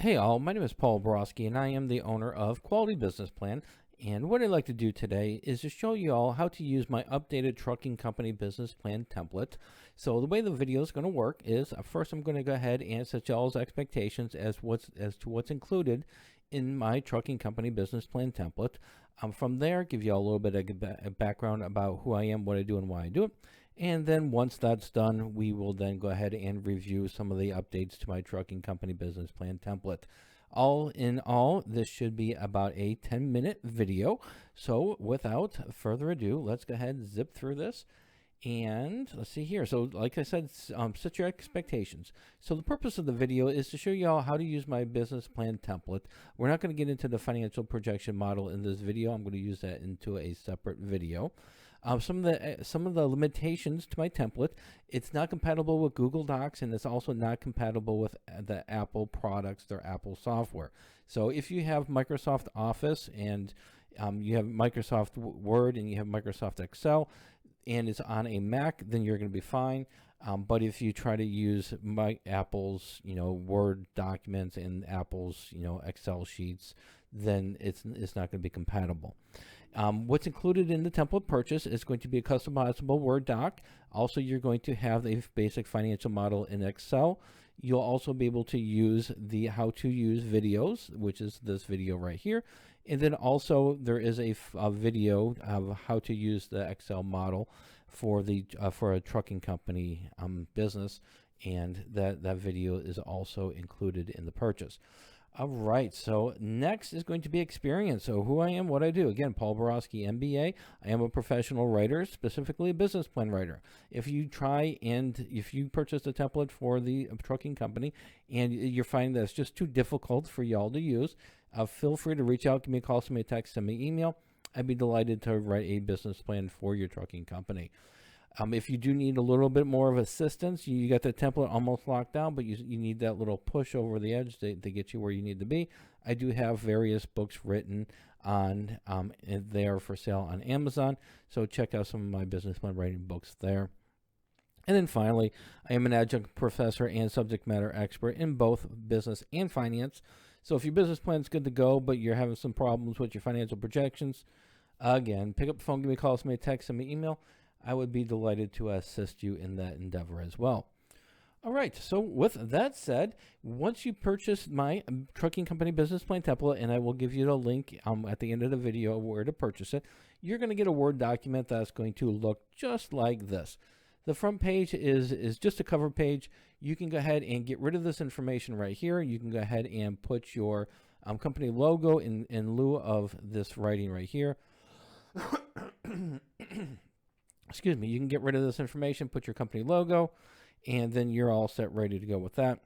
Hey all, my name is Paul Borosky and I am the owner of Quality Business Plan. And what I'd like to do today is to show you all how to use my updated trucking company business plan template. So the way the video is going to work is first I'm going to go ahead and set y'all's expectations as to what's included in my trucking company business plan template. From there, give you all a little bit of background about who I am, what I do, and why I do it. And then once that's done, we will then go ahead and review some of the updates to my trucking company business plan template. All in all, this should be about a 10-minute video. So without further ado, let's go ahead and zip through this. And let's see here. So like I said, set your expectations. So the purpose of the video is to show you all how to use my business plan template. We're not going to get into the financial projection model in this video. I'm going to use that into a separate video. Some of the limitations to my template: it's not compatible with Google Docs, and it's also not compatible with the Apple products, their Apple software. So if you have Microsoft Office and you have Microsoft Word and you have Microsoft Excel, and it's on a Mac, then you're going to be fine. But if you try to use Apple's, Word documents and Apple's, Excel sheets, then it's not going to be compatible. What's included in the template purchase is going to be a customizable Word doc. Also, you're going to have a basic financial model in Excel. You'll also be able to use the how to use videos, which is this video right here. And then there is a video of how to use the Excel model for a trucking company business, and that video is also included in the purchase. All right, so next is going to be experience. So who I am, what I do. Again, Paul Borosky, MBA. I am a professional writer, specifically a business plan writer. If you purchase a template for the trucking company and you're finding that it's just too difficult for y'all to use, feel free to reach out, give me a call, send me a text, send me an email. I'd be delighted to write a business plan for your trucking company. If you do need a little bit more of assistance, you got the template almost locked down, but you need that little push over the edge to get you where you need to be. I do have various books written on there for sale on Amazon, so check out some of my business plan writing books there. And then finally, I am an adjunct professor and subject matter expert in both business and finance. So if your business plan is good to go, but you're having some problems with your financial projections, again, pick up the phone, give me a call, send me a text, send me an email. I would be delighted to assist you in that endeavor as well. All right, so with that said, once you purchase my trucking company business plan template, and I will give you the link at the end of the video where to purchase it, you're going to get a Word document that's going to look just like this. The front page is just a cover page. You can go ahead and get rid of this information right here. You can go ahead and put your company logo in lieu of this writing right here. Excuse me, you can get rid of this information, put your company logo, and then you're all set, ready to go with that.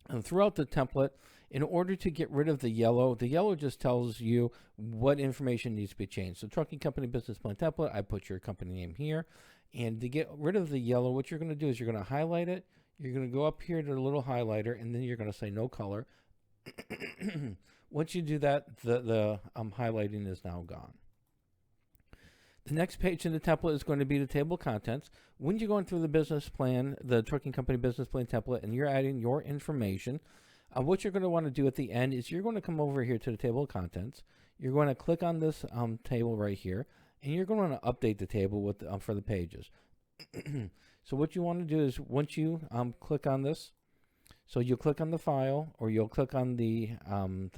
And throughout the template, in order to get rid of the yellow just tells you what information needs to be changed. So trucking company business plan template, I put your company name here. And to get rid of the yellow, what you're going to do is you're going to highlight it. You're going to go up here to the little highlighter, and then you're going to say no color. Once you do that, the highlighting is now gone. The next page in the template is going to be the table of contents. When you're going through the business plan, the trucking company business plan template, and you're adding your information, what you're going to want to do at the end is you're going to come over here to the table of contents. You're going to click on this table right here, and you're going to update the table with for the pages. So what you want to do is once you click on this, so you'll click on the file, or you'll click on the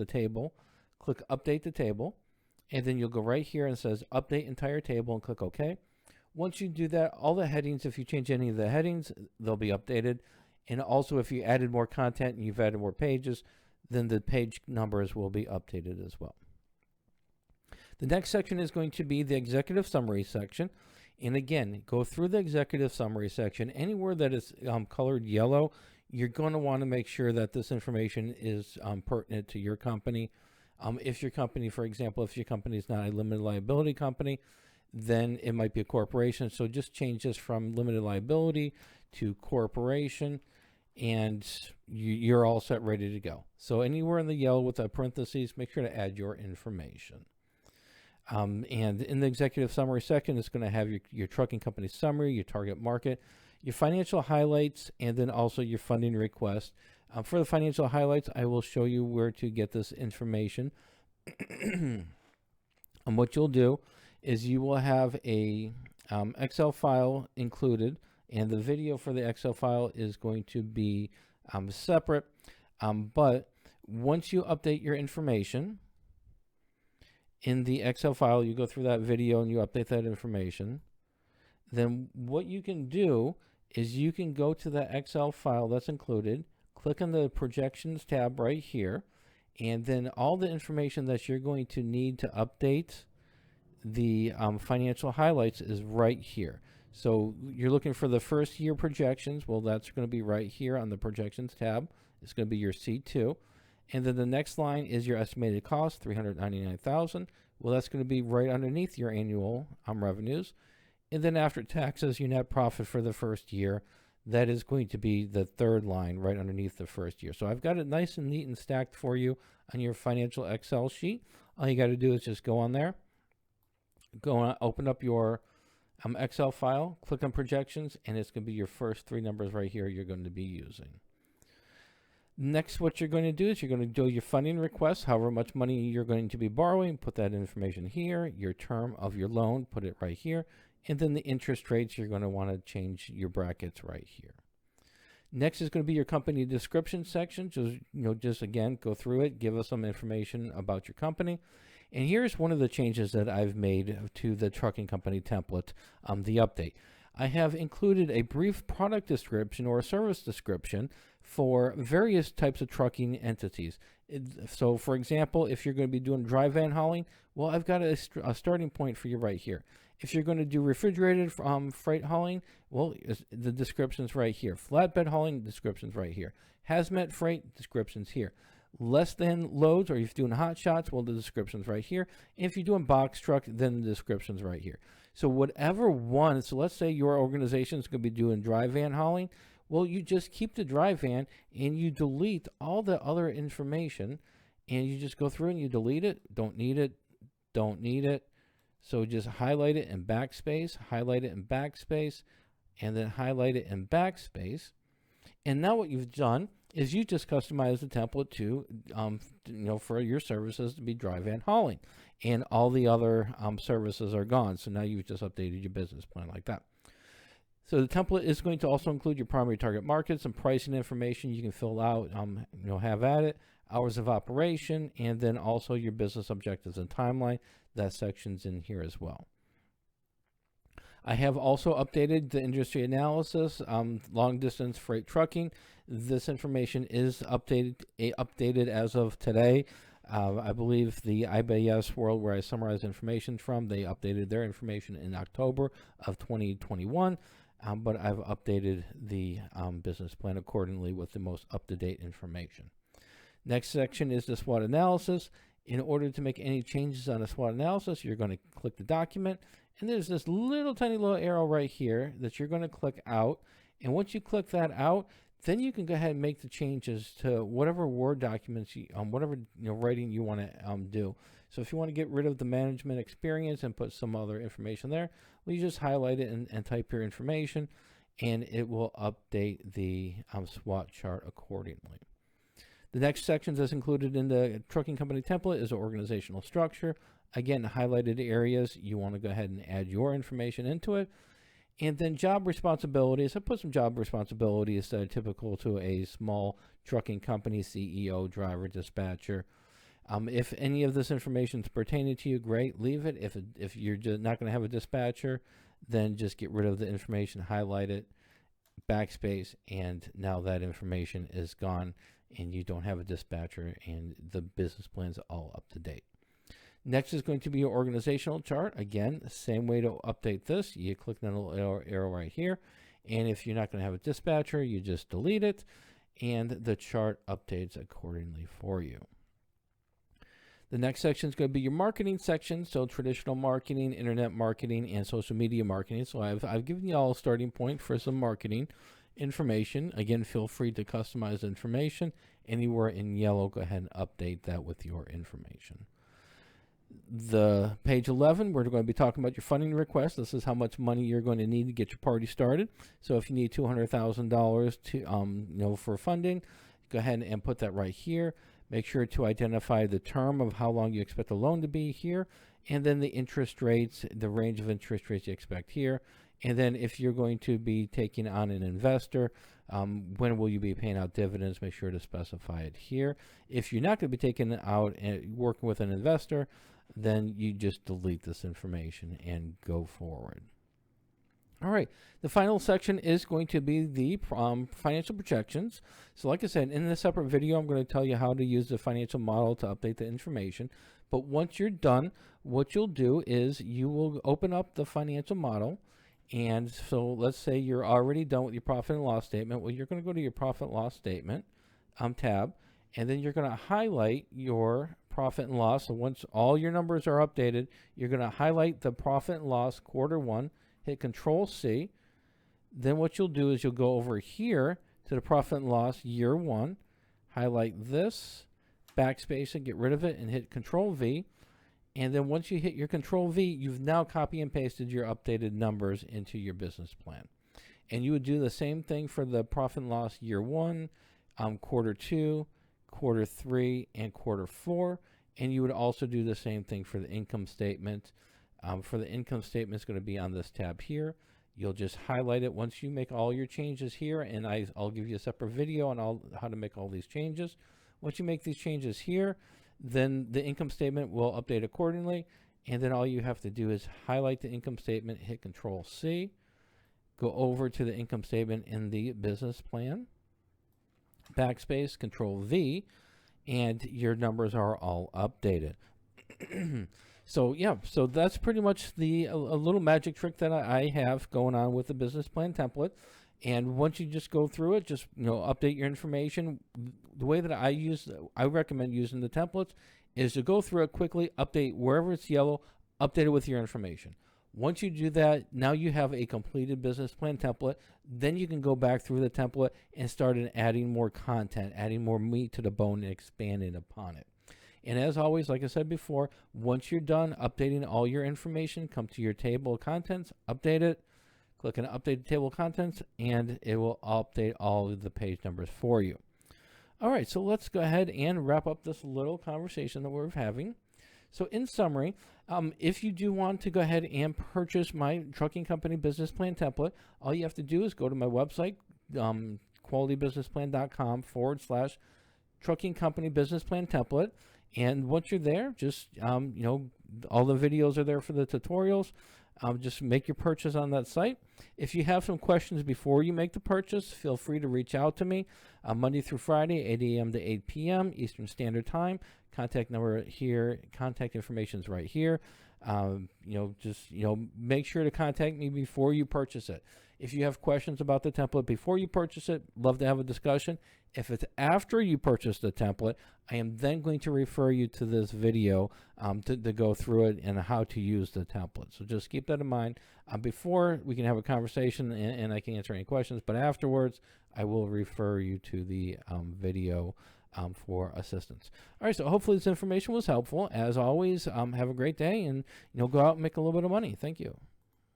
table, click update the table. And then you'll go right here and it says update entire table and click OK. Once you do that, all the headings, if you change any of the headings, they'll be updated. And also if you added more content and you've added more pages, then the page numbers will be updated as well. The next section is going to be the executive summary section. And again, go through the executive summary section. Anywhere that is colored yellow, you're going to want to make sure that this information is pertinent to your company. If your company, for example, if your company is not a limited liability company, then it might be a corporation. So just change this from limited liability to corporation, and you're all set, ready to go. So anywhere in the yellow with the parentheses, make sure to add your information. And in the executive summary section, it's going to have your trucking company summary, your target market, your financial highlights, and then also your funding request. For the financial highlights, I will show you where to get this information. And what you'll do is you will have a Excel file included, and the video for the Excel file is going to be separate. But once you update your information in the Excel file, you go through that video and you update that information. Then what you can do is you can go to the Excel file that's included, click on the projections tab right here, and then all the information that you're going to need to update the financial highlights is right here. So you're looking for the first year projections. Well, that's going to be right here on the projections tab. It's going to be your C2. And then the next line is your estimated cost, $399,000. Well, that's going to be right underneath your annual revenues. And then after taxes, your net profit for the first year, that is going to be the third line right underneath the first year. So I've got it nice and neat and stacked for you on your financial Excel sheet. All you got to do is just go on there, open up your Excel file, click on projections, and it's going to be your first three numbers right here you're going to be using. Next, what you're going to do is you're going to do your funding request, however much money you're going to be borrowing, put that information here, your term of your loan, put it right here, and then the interest rates, you're going to want to change your brackets right here. Next is going to be your company description section. Just again, go through it, give us some information about your company. And here's one of the changes that I've made to the trucking company template, the update. I have included a brief product description or a service description for various types of trucking entities. So for example, if you're going to be doing dry van hauling, well, I've got a starting point for you right here. If you're going to do refrigerated freight hauling, well, the description's right here. Flatbed hauling, description's right here. Hazmat freight, description's here. Less than loads, or if you're doing hot shots, well, the description's right here. And if you're doing box truck, then the description's right here. So whatever one, so let's say your organization is going to be doing dry van hauling, well, you just keep the dry van and you delete all the other information, and you just go through and you delete it. Don't need it, don't need it. So just highlight it in backspace, highlight it in backspace, and then highlight it in backspace. And now what you've done is you just customize the template to, for your services to be dry van hauling, and all the other services are gone. So now you've just updated your business plan like that. So the template is going to also include your primary target markets and pricing information you can fill out, have at it, hours of operation, and then also your business objectives and timeline. That section's in here as well. I have also updated the industry analysis, long distance freight trucking. This information is updated as of today. I believe the IBS World, where I summarize information from, they updated their information in October of 2021. But I've updated the business plan accordingly with the most up-to-date information. Next section is the SWOT analysis. In order to make any changes on a SWOT analysis, you're going to click the document, and there's this tiny little arrow right here that you're going to click out. And once you click that out, then you can go ahead and make the changes to whatever Word documents, whatever writing you want to do. So if you want to get rid of the management experience and put some other information there, well, you just highlight it and type your information, and it will update the SWOT chart accordingly. The next section that's included in the trucking company template is organizational structure. Again, highlighted areas, you want to go ahead and add your information into it. And then job responsibilities. I put some job responsibilities that are typical to a small trucking company, CEO, driver, dispatcher. If any of this information is pertaining to you, great, leave it. If you're just not going to have a dispatcher, then just get rid of the information, highlight it, backspace, and now that information is gone, and you don't have a dispatcher, and the business plan's all up to date. Next is going to be your organizational chart. Again, same way to update this. You click that little arrow right here, and if you're not going to have a dispatcher, you just delete it, and the chart updates accordingly for you. The next section is going to be your marketing section, so traditional marketing, internet marketing, and social media marketing. So I've given you all a starting point for some marketing information. Again, feel free to customize information. Anywhere in yellow, go ahead and update that with your information. The page 11, we're going to be talking about your funding request. This is how much money you're going to need to get your party started. So if you need $200,000 to for funding, go ahead and put that right here. Make sure to identify the term of how long you expect the loan to be here, and then the interest rates, the range of interest rates you expect here. And then if you're going to be taking on an investor, when will you be paying out dividends? Make sure to specify it here. If you're not going to be taking it out and working with an investor, then you just delete this information and go forward. All right, the final section is going to be the financial projections. So like I said, in a separate video, I'm going to tell you how to use the financial model to update the information. But once you're done, what you'll do is you will open up the financial model. And so let's say you're already done with your profit and loss statement. Well, you're going to go to your profit and loss statement tab, and then you're going to highlight your profit and loss. So once all your numbers are updated, you're going to highlight the profit and loss Q1, hit Control C. Then what you'll do is you'll go over here to the profit and loss year 1, highlight this, backspace and get rid of it, and hit Control V. And then once you hit your Control V, you've now copy and pasted your updated numbers into your business plan. And you would do the same thing for the profit and loss year 1, Q2, Q3, and Q4. And you would also do the same thing for the income statement. For the income statement, it's going to be on this tab here. You'll just highlight it once you make all your changes here, and I'll give you a separate video on how to make all these changes. Once you make these changes here, then the income statement will update accordingly, and then all you have to do is highlight the income statement, hit Control C, go over to the income statement in the business plan, backspace, Control V, and your numbers are all updated. So yeah, so that's pretty much a little magic trick that I have going on with the business plan template. And once you just go through it, just update your information. The way that I recommend using the templates is to go through it quickly, update wherever it's yellow, update it with your information. Once you do that, now you have a completed business plan template. Then you can go back through the template and start adding more content, adding more meat to the bone, and expanding upon it. And as always, like I said before, once you're done updating all your information, come to your table of contents, update it, click on Update Table of Contents, and it will update all of the page numbers for you. All right, so let's go ahead and wrap up this little conversation that we're having. So in summary, if you do want to go ahead and purchase my trucking company business plan template, all you have to do is go to my website, qualitybusinessplan.com/trucking company business plan template. And once you're there, just, all the videos are there for the tutorials. Just make your purchase on that site. If you have some questions before you make the purchase, feel free to reach out to me Monday through Friday, 8 a.m. to 8 p.m. Eastern Standard Time. Contact number here, contact information is right here. Make sure to contact me before you purchase it. If you have questions about the template before you purchase it, love to have a discussion. If it's after you purchase the template, I am then going to refer you to this video to go through it and how to use the template. So just keep that in mind. Before we can have a conversation and I can answer any questions, but afterwards I will refer you to the video for assistance. All right, so hopefully this information was helpful. As always, have a great day and go out and make a little bit of money. Thank you.